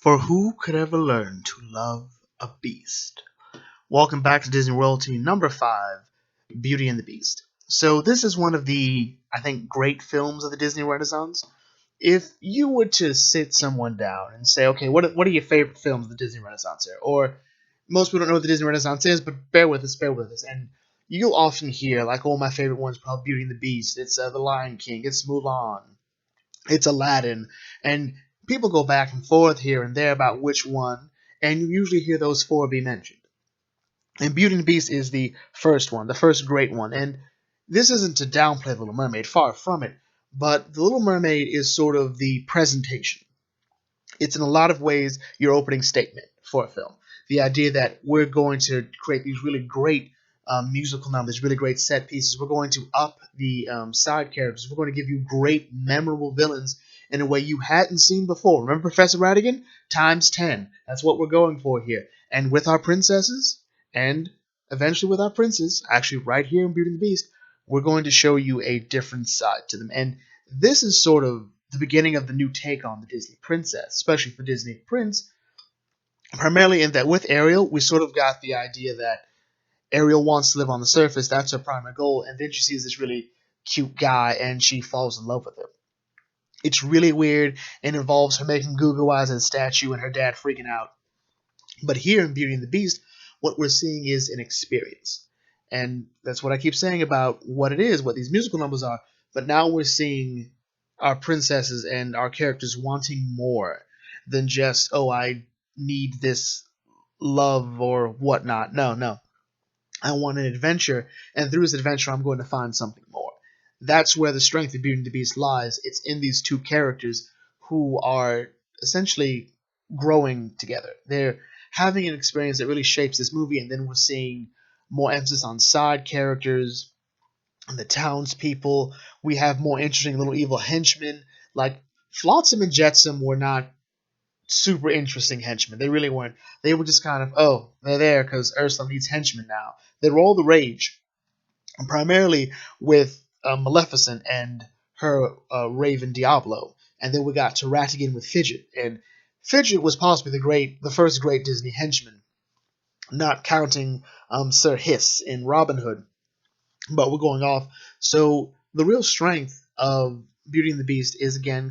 For who could ever learn to love a beast? Welcome back to Disney Royalty number 5, Beauty and the Beast. So this is one of the, I think, great films of the Disney Renaissance. If you were to sit someone down and say, okay, what are your favorite films of the Disney Renaissance here? Or most people don't know what the Disney Renaissance is, but bear with us. And you'll often hear, like, oh, my favorite one's probably Beauty and the Beast. It's The Lion King. It's Mulan. It's Aladdin, and people go back and forth here and there about which one, and you usually hear those four be mentioned. And Beauty and the Beast is the first one, the first great one, and this isn't to downplay The Little Mermaid, far from it, but The Little Mermaid is sort of the presentation. It's in a lot of ways your opening statement for a film. The idea that we're going to create these really great musical numbers, really great set pieces. We're going to up the side characters. We're going to give you great, memorable villains in a way you hadn't seen before. Remember Professor Ratigan? Times 10. That's what we're going for here. And with our princesses, and eventually with our princes, actually right here in Beauty and the Beast, we're going to show you a different side to them. And this is sort of the beginning of the new take on the Disney princess, especially for Disney Prince, primarily in that with Ariel, we sort of got the idea that Ariel wants to live on the surface. That's her primary goal. And then she sees this really cute guy and she falls in love with him. It's really weird and involves her making goo-goo eyes at a statue and her dad freaking out. But here in Beauty and the Beast, what we're seeing is an experience. And that's what I keep saying about what it is, what these musical numbers are. But now we're seeing our princesses and our characters wanting more than just, oh, I need this love or whatnot. No. I want an adventure, and through this adventure, I'm going to find something more. That's where the strength of Beauty and the Beast lies. It's in these two characters who are essentially growing together. They're having an experience that really shapes this movie, and then we're seeing more emphasis on side characters and the townspeople. We have more interesting little evil henchmen. Like, Flotsam and Jetsam were not super interesting henchmen. They really weren't. They were just kind of, oh, they're there because Ursula needs henchmen now. They were all the rage, primarily with Maleficent and her Raven Diablo. And then we got to Ratigan with Fidget. And Fidget was possibly the first great Disney henchman, not counting Sir Hiss in Robin Hood. But we're going off. So the real strength of Beauty and the Beast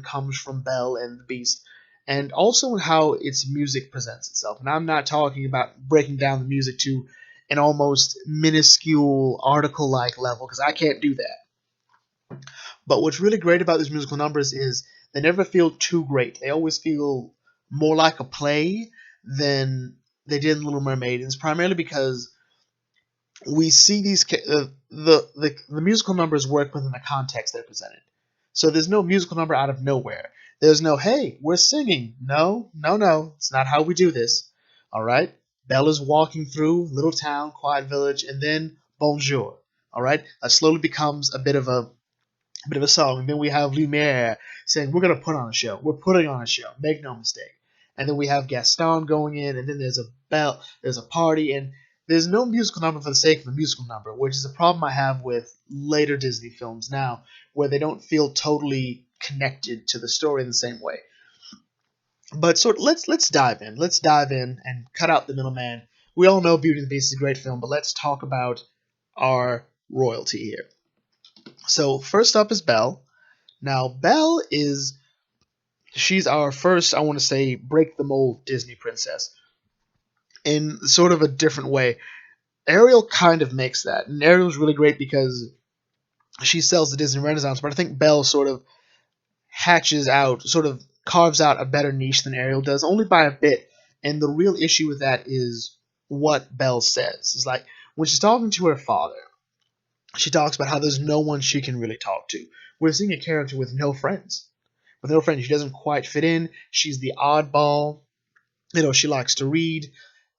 comes from Belle and the Beast, and also in how its music presents itself. And I'm not talking about breaking down the music to an almost minuscule article-like level, because I can't do that. But what's really great about these musical numbers is they never feel too great. They always feel more like a play than they did in Little Mermaid. And it's primarily because we see the musical numbers work within the context they're presented. So there's no musical number out of nowhere. There's no, hey, we're singing. No. It's not how we do this. All right? Bella's walking through little town, quiet village, and then bonjour. All right? That slowly becomes a bit of a song. And then we have Lumiere saying, we're going to put on a show. We're putting on a show. Make no mistake. And then we have Gaston going in, and then there's a bell, there's a party, and there's no musical number for the sake of a musical number, which is a problem I have with later Disney films now, where they don't feel totally connected to the story in the same way. But let's dive in. Let's dive in and cut out the middleman. We all know Beauty and the Beast is a great film, but let's talk about our royalty here. So first up is Belle. Now Belle she's our first, I want to say, break the mold Disney princess in sort of a different way. Ariel kind of makes that, and Ariel's really great because she sells the Disney Renaissance, but I think Belle sort of carves out a better niche than Ariel does, only by a bit. And the real issue with that is what Belle says. It's like, when she's talking to her father, she talks about how there's no one she can really talk to. We're seeing a character with no friends. She doesn't quite fit in. She's the oddball. She likes to read,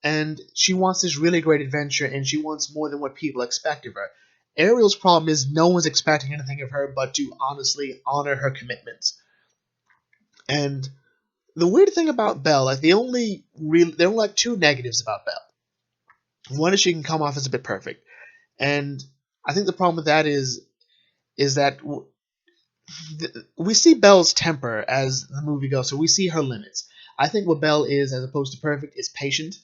and she wants this really great adventure, and she wants more than what people expect of her. Ariel's problem is no one's expecting anything of her but to honestly honor her commitments. And the weird thing about Belle, like there are like two negatives about Belle. One is she can come off as a bit perfect, and I think the problem with that is that we see Belle's temper as the movie goes, so we see her limits. I think what Belle is, as opposed to perfect, is patient,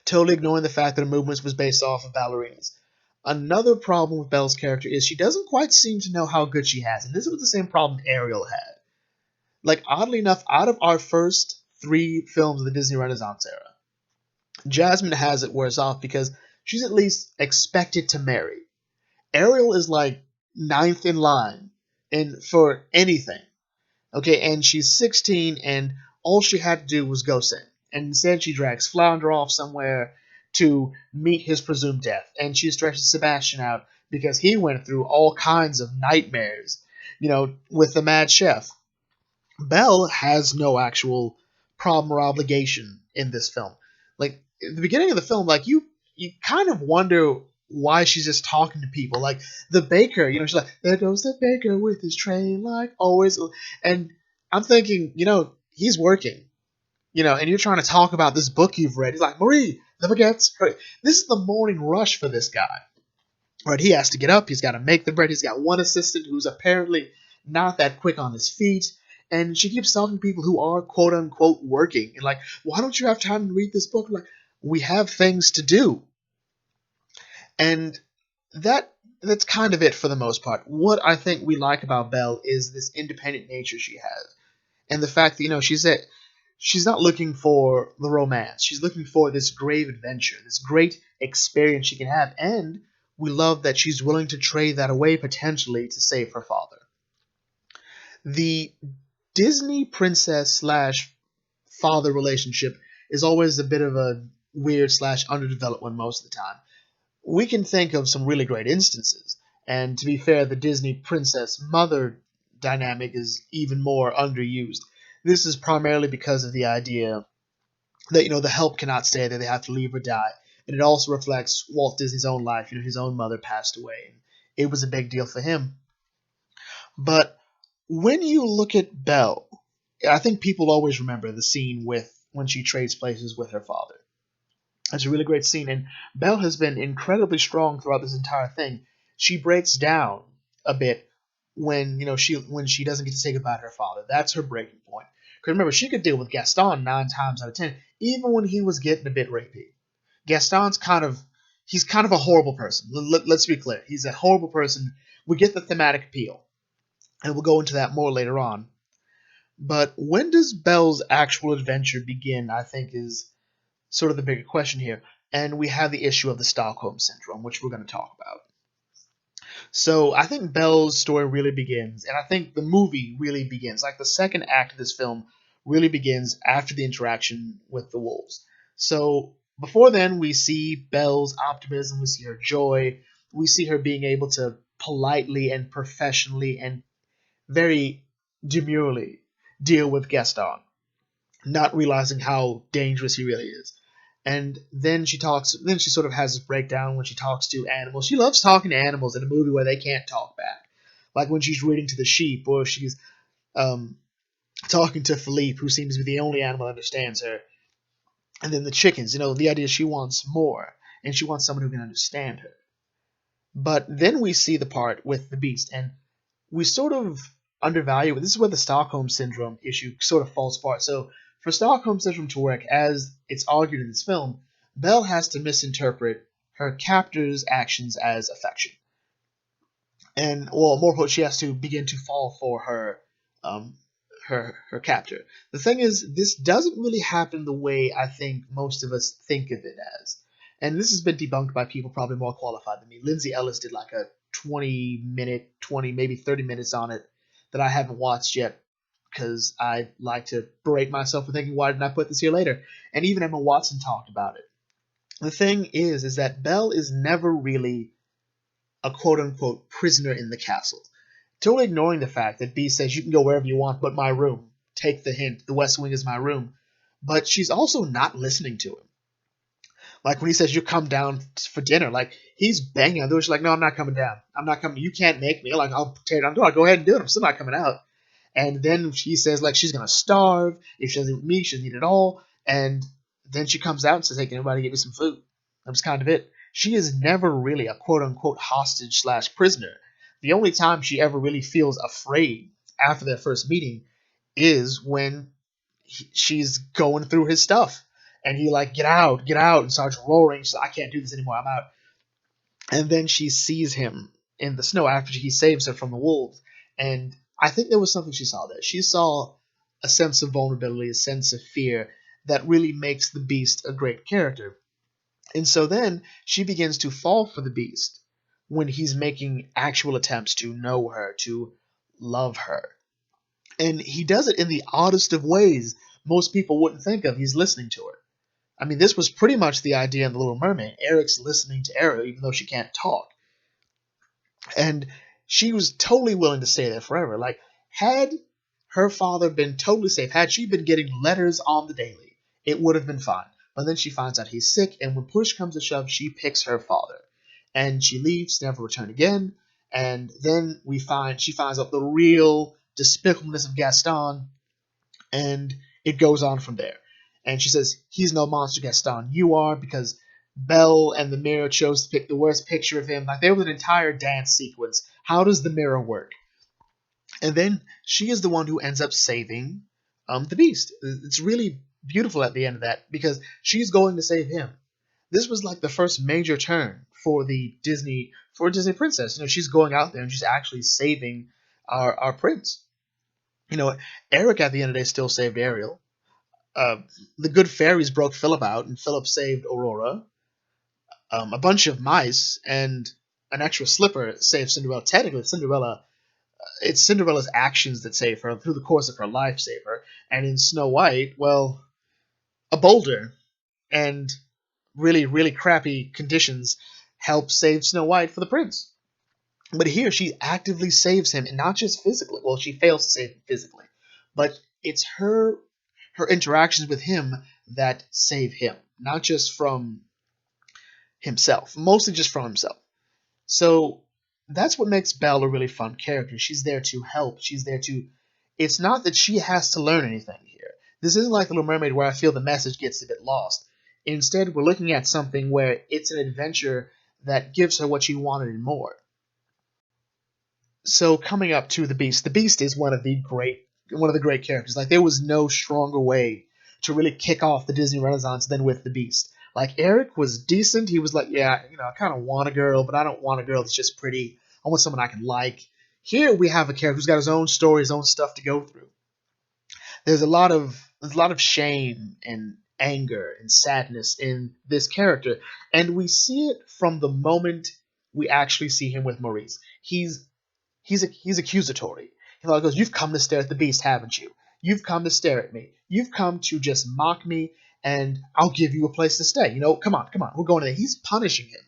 totally ignoring the fact that her movements was based off of ballerinas. Another problem with Belle's character is she doesn't quite seem to know how good she has, and this was the same problem Ariel had. Like, oddly enough, out of our first three films of the Disney Renaissance era, Jasmine has it worse off because she's at least expected to marry. Ariel is like ninth in line and for anything. Okay, and she's 16, and all she had to do was go sing. And instead, she drags Flounder off somewhere to meet his presumed death. And she stretches Sebastian out because he went through all kinds of nightmares, with the Mad Chef. Belle has no actual problem or obligation in this film. Like, at the beginning of the film, like, you kind of wonder why she's just talking to people. Like, the baker, she's like, there goes the baker with his tray, like always. And I'm thinking, he's working, and you're trying to talk about this book you've read. He's like, Marie, the baguettes. This is the morning rush for this guy. Right, he has to get up. He's got to make the bread. He's got one assistant who's apparently not that quick on his feet. And she keeps talking to people who are quote unquote working. And like, why don't you have time to read this book? Like, we have things to do. And that's kind of it for the most part. What I think we like about Belle is this independent nature she has. And the fact that, she's not looking for the romance. She's looking for this grave adventure, this great experience she can have. And we love that she's willing to trade that away potentially to save her father. The Disney princess slash father relationship is always a bit of a weird slash underdeveloped one most of the time. We can think of some really great instances, and to be fair, the Disney princess mother dynamic is even more underused. This is primarily because of the idea that the help cannot stay there; they have to leave or die, and it also reflects Walt Disney's own life. His own mother passed away, and it was a big deal for him. But when you look at Belle, I think people always remember the scene with when she trades places with her father. It's a really great scene, and Belle has been incredibly strong throughout this entire thing. She breaks down a bit when she doesn't get to say goodbye to her father. That's her breaking point. Because remember, she could deal with Gaston 9 times out of 10, even when he was getting a bit rapey. Gaston's kind of a horrible person. Let's be clear, he's a horrible person. We get the thematic appeal, and we'll go into that more later on. But when does Belle's actual adventure begin? I think is sort of the bigger question here. And we have the issue of the Stockholm Syndrome, which we're going to talk about. So I think Belle's story really begins, and I think the movie really begins. Like, the second act of this film really begins after the interaction with the wolves. So before then, we see Belle's optimism, we see her joy, we see her being able to politely and professionally and very demurely deal with Gaston, not realizing how dangerous he really is. And then she sort of has this breakdown when she talks to animals. She loves talking to animals in a movie where they can't talk back. Like when she's reading to the sheep, or she's talking to Philippe, who seems to be the only animal that understands her. And then the chickens, the idea she wants more, and she wants someone who can understand her. But then we see the part with the beast, and we sort of undervalue it. This is where the Stockholm Syndrome issue sort of falls apart. So for Stockholm Syndrome to work, as it's argued in this film, Belle has to misinterpret her captor's actions as affection. And, well, more importantly, she has to begin to fall for her captor. The thing is, this doesn't really happen the way I think most of us think of it as. And this has been debunked by people probably more qualified than me. Lindsay Ellis did like a 20, maybe 30 minutes on it that I haven't watched yet, because I like to berate myself for thinking, why didn't I put this here later? And even Emma Watson talked about it. The thing is that Belle is never really a quote-unquote prisoner in the castle. Totally ignoring the fact that B says, you can go wherever you want but my room. Take the hint, the West Wing is my room. But she's also not listening to him. Like when he says, you come down for dinner, like he's banging on the door. She's like, no, I'm not coming down. I'm not coming. You can't make me. Like, I'll tear down the door. I'll go ahead and do it. I'm still not coming out. And then she says, like, she's going to starve. If she doesn't eat meat, she doesn't eat it all. And then she comes out and says, hey, can anybody get me some food? That's kind of it. She is never really a quote-unquote hostage / prisoner. The only time she ever really feels afraid after their first meeting is when she's going through his stuff, and he like, get out, and starts roaring. She's like, I can't do this anymore. I'm out. And then she sees him in the snow after he saves her from the wolves. And I think there was something she saw there. She saw a sense of vulnerability, a sense of fear that really makes the Beast a great character. And so then she begins to fall for the Beast when he's making actual attempts to know her, to love her. And he does it in the oddest of ways most people wouldn't think of. He's listening to her. I mean, this was pretty much the idea in The Little Mermaid. Eric's listening to Ariel, even though she can't talk. And she was totally willing to stay there forever. Like, had her father been totally safe, had she been getting letters on the daily, it would have been fine. But then she finds out he's sick, and when push comes to shove, she picks her father. And she leaves, never return again. And then she finds out the real despicableness of Gaston, and it goes on from there. And she says, he's no monster, Gaston. You are, because Belle and the mirror chose to pick the worst picture of him. Like, there was an entire dance sequence. How does the mirror work? And then she is the one who ends up saving the Beast. It's really beautiful at the end of that, because she's going to save him. This was like the first major turn for Disney princess. She's going out there and she's actually saving our prince. Eric at the end of the day still saved Ariel. The good fairies broke Philip out, and Philip saved Aurora. A bunch of mice and an extra slipper saved Cinderella. Technically, it's Cinderella's actions that save her through the course of her life save her. And in Snow White, well, a boulder and really, really crappy conditions help save Snow White for the prince. But here she actively saves him, and not just physically. Well, she fails to save him physically, but it's her interactions with him that save him, not just from himself, mostly just from himself. So that's what makes Belle a really fun character. She's there to help. It's not that she has to learn anything here. This isn't like The Little Mermaid where I feel the message gets a bit lost. Instead, we're looking at something where it's an adventure that gives her what she wanted and more. So coming up to the Beast is one of the great characters. Like, there was no stronger way to really kick off the Disney Renaissance than with the Beast. Like, Eric was decent. He was like, yeah, I kind of want a girl, but I don't want a girl that's just pretty. I want someone I can like. Here we have a character who's got his own story, his own stuff to go through. There's a lot of shame and anger and sadness in this character, and we see it from the moment we actually see him with Maurice. He's accusatory. He goes, "You've come to stare at the Beast, haven't you? You've come to stare at me. You've come to just mock me, and I'll give you a place to stay. Come on, we're going there." He's punishing him,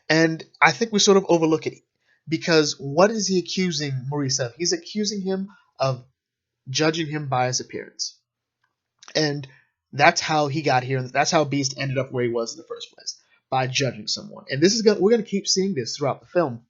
and I think we sort of overlook it, because what is he accusing Maurice of? He's accusing him of judging him by his appearance, and that's how he got here, and that's how Beast ended up where he was in the first place, by judging someone. And we're going to keep seeing this throughout the film.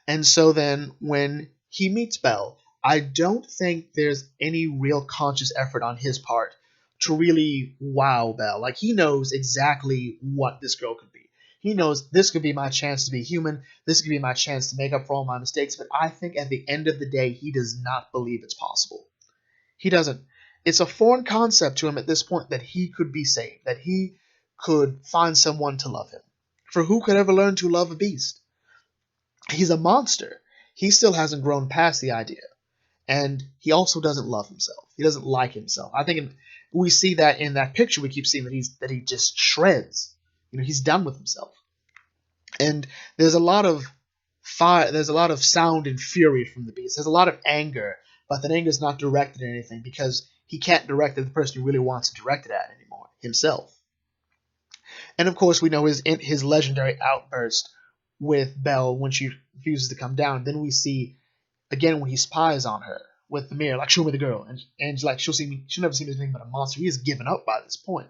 And so then when he meets Belle, I don't think there's any real conscious effort on his part to really wow Belle. Like, he knows exactly what this girl could be. He knows this could be my chance to be human. This could be my chance to make up for all my mistakes. But I think at the end of the day, he does not believe it's possible. He doesn't. It's a foreign concept to him at this point that he could be saved, that he could find someone to love him. For who could ever learn to love a beast? He's a monster. He still hasn't grown past the idea. And he also doesn't love himself. He doesn't like himself. I think we see that in that picture. We keep seeing that he just shreds. He's done with himself. And there's a lot of fire. There's a lot of sound and fury from the beast. There's a lot of anger, but that anger is not directed at anything, because he can't direct it at the person he really wants to direct it at anymore, himself. And of course, we know his legendary outburst with Belle when she refuses to come down. Then we see again when he spies on her with the mirror, like, show me the girl, and like, she'll never see anything but a monster. He has given up by this point.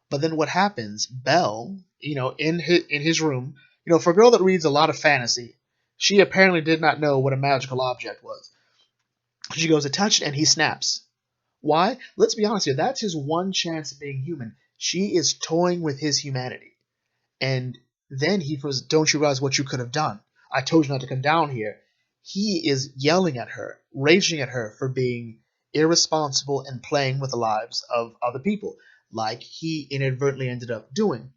But then what happens? Belle, in his room, for a girl that reads a lot of fantasy, she apparently did not know what a magical object was. She goes to touch it, and he snaps. Why? Let's be honest here. That's his one chance of being human. She is toying with his humanity. And then he goes, "Don't you realize what you could have done? I told you not to come down here." He is yelling at her, raging at her for being irresponsible and playing with the lives of other people, like he inadvertently ended up doing.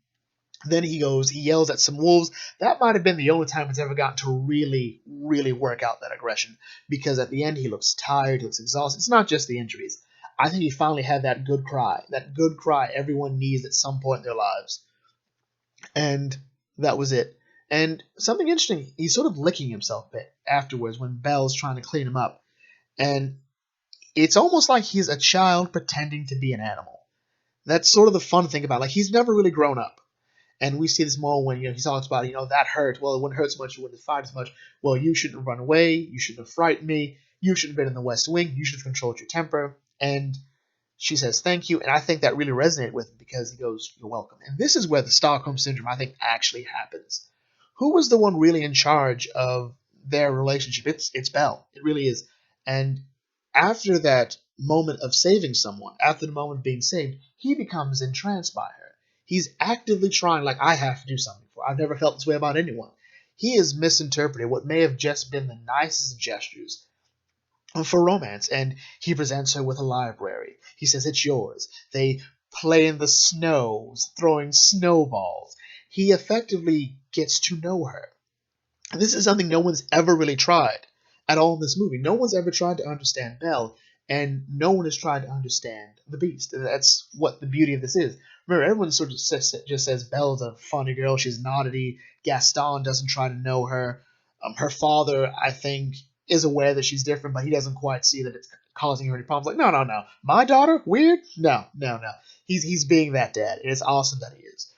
Then he goes, he yells at some wolves. That might have been the only time it's ever gotten to really, really work out that aggression, because at the end he looks tired, he looks exhausted. It's not just the injuries. I think he finally had that good cry everyone needs at some point in their lives. And that was it. And something interesting, he's sort of licking himself a bit afterwards when Belle's trying to clean him up. And it's almost like he's a child pretending to be an animal. That's sort of the fun thing about it. Like, he's never really grown up. And we see this more when, he talks about, that hurt. Well, it wouldn't hurt so much, you wouldn't have fight as much. Well, you shouldn't have run away. You shouldn't have frightened me. You should have been in the West Wing. You should have controlled your temper. And she says thank you. And I think that really resonated with him because he goes, you're welcome. And this is where the Stockholm Syndrome, I think, actually happens. Who was the one really in charge of their relationship? It's Belle. It really is. And after that moment of saving someone, after the moment of being saved, he becomes entranced by her. He's actively trying, like, I have to do something for her. I've never felt this way about anyone. He has misinterpreted what may have just been the nicest of gestures for romance, and he presents her with a library. He says, it's yours. They play in the snow, throwing snowballs. He effectively gets to know her. And this is something no one's ever really tried at all in this movie. No one's ever tried to understand Belle, and no one has tried to understand the Beast. That's what the beauty of this is. Remember, everyone sort of just says Belle's a funny girl, she's an oddity. Gaston doesn't try to know her. Her father, I think, is aware that she's different, but he doesn't quite see that it's causing her any problems. Like, no. My daughter? Weird? No. He's being that dad, and it's awesome that he is.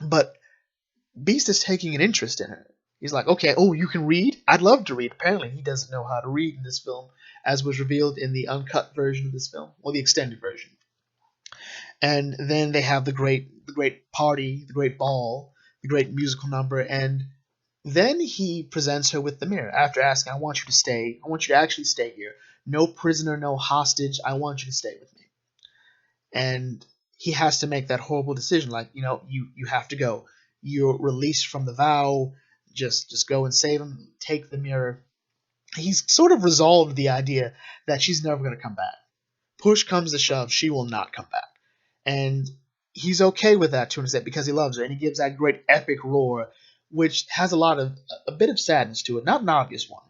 But Beast is taking an interest in her. He's like, okay, oh, you can read? I'd love to read. Apparently, he doesn't know how to read in this film, as was revealed in the uncut version of this film, or the extended version. And then they have the great party, the great ball, the great musical number, and then he presents her with the mirror after asking, I want you to stay. I want you to actually stay here. No prisoner, no hostage. I want you to stay with me. And he has to make that horrible decision. Like, you have to go. You're released from the vow. Just go and save him. Take the mirror. He's sort of resolved the idea that she's never going to come back. Push comes to shove, she will not come back. And he's okay with that to an extent because he loves her. And he gives that great epic roar, which has a bit of sadness to it, not an obvious one.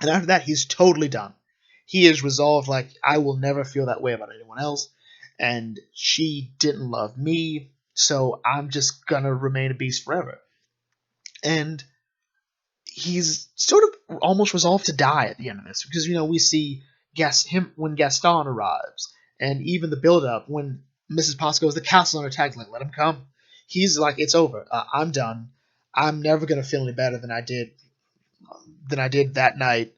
And after that, he's totally done. He is resolved, like, I will never feel that way about anyone else, and she didn't love me, so I'm just gonna remain a beast forever. And he's sort of almost resolved to die at the end of this, because, we see him when Gaston arrives, and even the build-up when Mrs. Potts goes, the castle's under attack, like, let him come. He's like, it's over. I'm done. I'm never gonna feel any better than I did that night,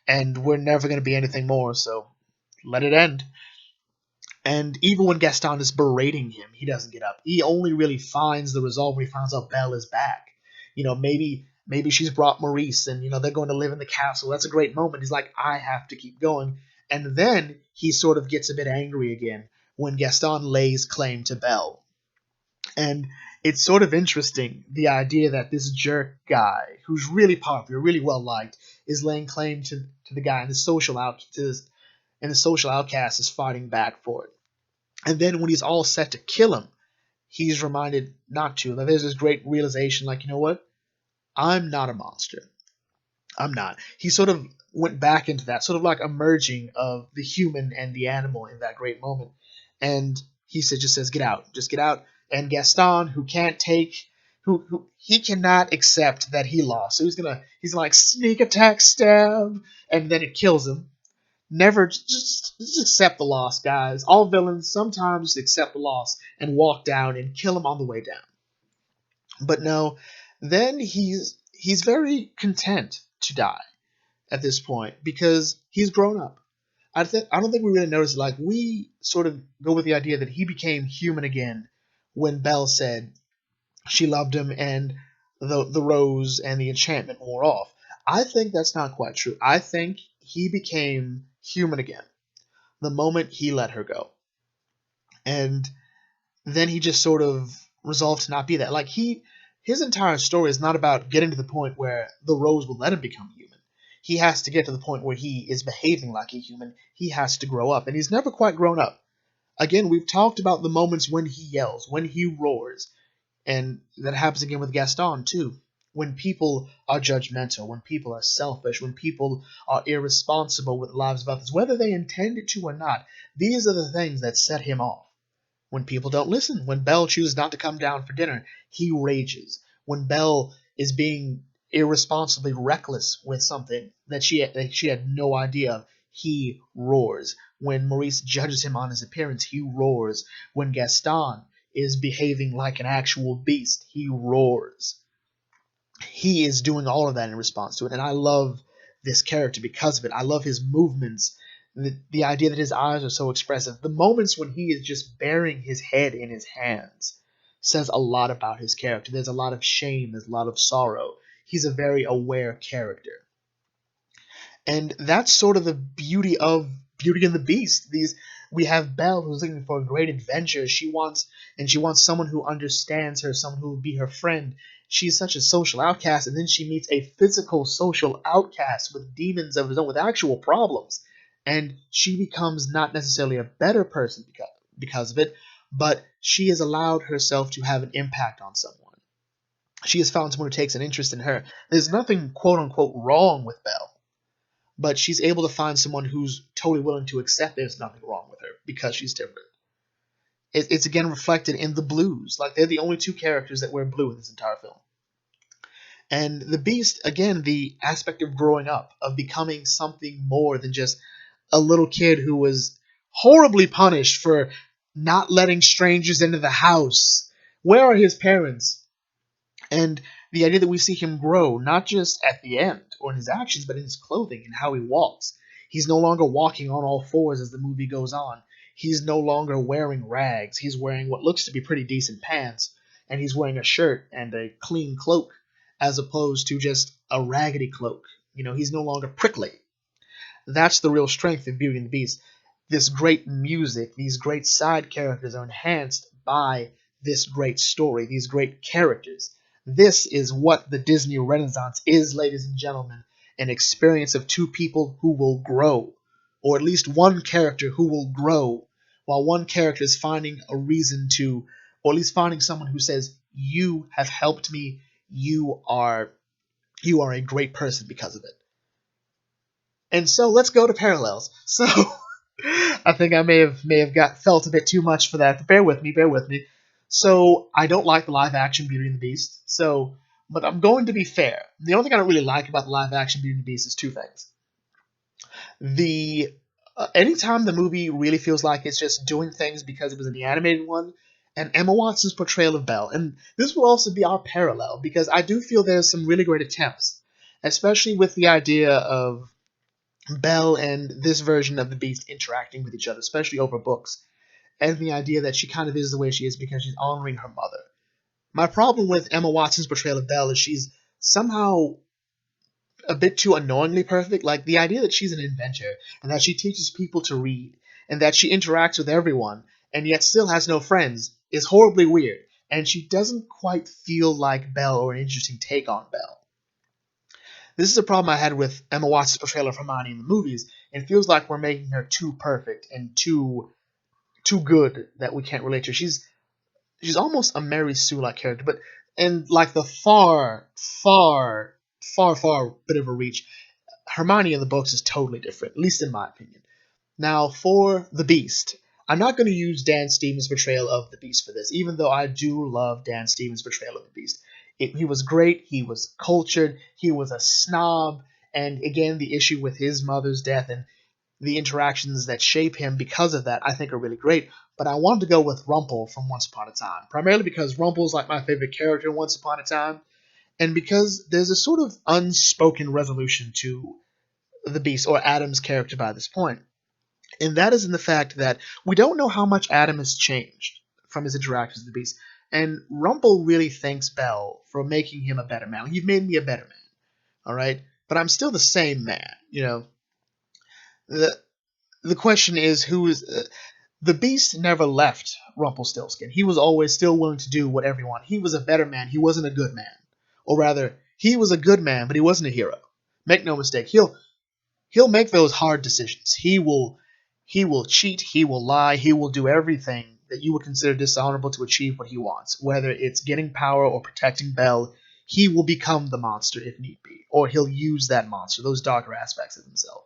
and we're never gonna be anything more. So let it end. And even when Gaston is berating him, he doesn't get up. He only really finds the resolve when he finds out Belle is back. Maybe she's brought Maurice, and they're going to live in the castle. That's a great moment. He's like, I have to keep going. And then he sort of gets a bit angry again when Gaston lays claim to Belle. And it's sort of interesting, the idea that this jerk guy, who's really popular, really well liked, is laying claim to the guy, and the social outcast is fighting back for it. And then when he's all set to kill him, he's reminded not to. That there's this great realization, like, you know what? I'm not a monster. I'm not. He sort of went back into that, sort of like a merging of the human and the animal in that great moment. And he just says, get out. Just get out. And Gaston, who he cannot accept that he lost. So he's like, sneak attack, stab, and then it kills him. Never, just accept the loss, guys. All villains sometimes accept the loss and walk down and kill him on the way down. But no, then he's very content to die at this point because he's grown up. I don't think we really notice it. Like, we sort of go with the idea that he became human again when Belle said she loved him and the rose and the enchantment wore off. I think that's not quite true. I think he became human again the moment he let her go. And then he just sort of resolved to not be that. Like, his entire story is not about getting to the point where the rose will let him become human. he has to get to the point where he is behaving like a human. He has to grow up, and he's never quite grown up. Again, we've talked about the moments when he yells, when he roars, and that happens again with Gaston too. When people are judgmental, when people are selfish, when people are irresponsible with the lives of others, whether they intended to or not, these are the things that set him off. When people don't listen, when Belle chooses not to come down for dinner, he rages. When Belle is being irresponsibly reckless with something that she had no idea of, he roars. When Maurice judges him on his appearance, he roars. When Gaston is behaving like an actual beast, he roars. He is doing all of that in response to it, and I love this character because of it. I love his movements, the idea that his eyes are so expressive. The moments when he is just burying his head in his hands says a lot about his character. There's a lot of shame, there's a lot of sorrow. He's a very aware character. And that's sort of the beauty of Beauty and the Beast. We have Belle who's looking for a great adventure. She wants someone who understands her, someone who will be her friend. She's such a social outcast, and then she meets a physical social outcast with demons of his own, with actual problems. And she becomes not necessarily a better person because of it, but she has allowed herself to have an impact on someone. She has found someone who takes an interest in her. There's nothing quote unquote wrong with Belle, but she's able to find someone who's totally willing to accept there's nothing wrong with her because she's different. It's again reflected in the Blues. Like, they're the only two characters that wear blue in this entire film. And the Beast, again, the aspect of growing up, of becoming something more than just a little kid who was horribly punished for not letting strangers into the house. Where are his parents? And the idea that we see him grow, not just at the end or in his actions, but in his clothing and how he walks. He's no longer walking on all fours as the movie goes on. He's no longer wearing rags. He's wearing what looks to be pretty decent pants, and he's wearing a shirt and a clean cloak as opposed to just a raggedy cloak. He's no longer prickly. That's the real strength of Beauty and the Beast. This great music, these great side characters are enhanced by this great story, these great characters. This is what the Disney Renaissance is, ladies and gentlemen, an experience of two people who will grow, or at least one character who will grow, while one character is finding a reason to, or at least finding someone who says, you have helped me, you are a great person because of it. And so let's go to parallels. So I think I may have felt a bit too much for that. Bear with me. So I don't like the live action Beauty and the Beast. But I'm going to be fair. The only thing I don't really like about the live action Beauty and the Beast is two things. Anytime the movie really feels like it's just doing things because it was in the animated one, and Emma Watson's portrayal of Belle, and this will also be our parallel because I do feel there's some really great attempts, especially with the idea of Belle and this version of the Beast interacting with each other, especially over books, and the idea that she kind of is the way she is because she's honoring her mother. My problem with Emma Watson's portrayal of Belle is she's somehow a bit too annoyingly perfect. Like, the idea that she's an inventor and that she teaches people to read and that she interacts with everyone and yet still has no friends is horribly weird, and she doesn't quite feel like Belle or an interesting take on Belle. This is a problem I had with Emma Watson's portrayal of Hermione in the movies. It feels like we're making her too perfect and too good that we can't relate to her. She's almost a Mary Sue-like character, but in like the far bit of a reach, Hermione in the books is totally different, at least in my opinion. Now, for the Beast, I'm not going to use Dan Stevens' portrayal of the Beast for this, even though I do love Dan Stevens' portrayal of the Beast. He was great, he was cultured, he was a snob, and again, the issue with his mother's death and the interactions that shape him because of that, I think are really great. But I wanted to go with Rumple from Once Upon a Time, primarily because Rumple's like my favorite character in Once Upon a Time, and because there's a sort of unspoken resolution to the Beast, or Adam's character by this point. And that is in the fact that we don't know how much Adam has changed from his interactions with the Beast. And Rumple really thanks Belle for making him a better man. You've made me a better man, all right? But I'm still the same man, The question is, who is... the Beast never left Rumpelstiltskin. He was always still willing to do what everyone... He was a better man. He wasn't a good man. Or rather, he was a good man, but he wasn't a hero. Make no mistake, he'll make those hard decisions. He will cheat, he will lie, he will do everything that you would consider dishonorable to achieve what he wants. Whether it's getting power or protecting Belle, he will become the monster if need be, or he'll use that monster, those darker aspects of himself.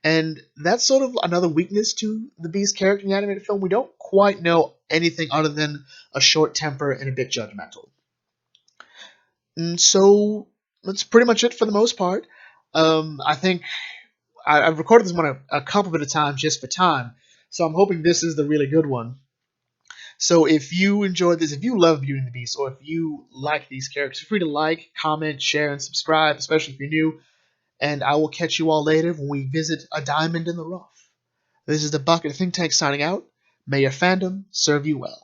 And that's sort of another weakness to the Beast character in the animated film. We don't quite know anything other than a short temper and a bit judgmental. And so that's pretty much it for the most part. I think I've recorded this one a couple bit of times just for time, so I'm hoping this is the really good one. So if you enjoyed this, if you love Beauty and the Beast, or if you like these characters, feel free to like, comment, share, and subscribe, especially if you're new. And I will catch you all later when we visit a diamond in the rough. This is the Bucket Think Tank signing out. May your fandom serve you well.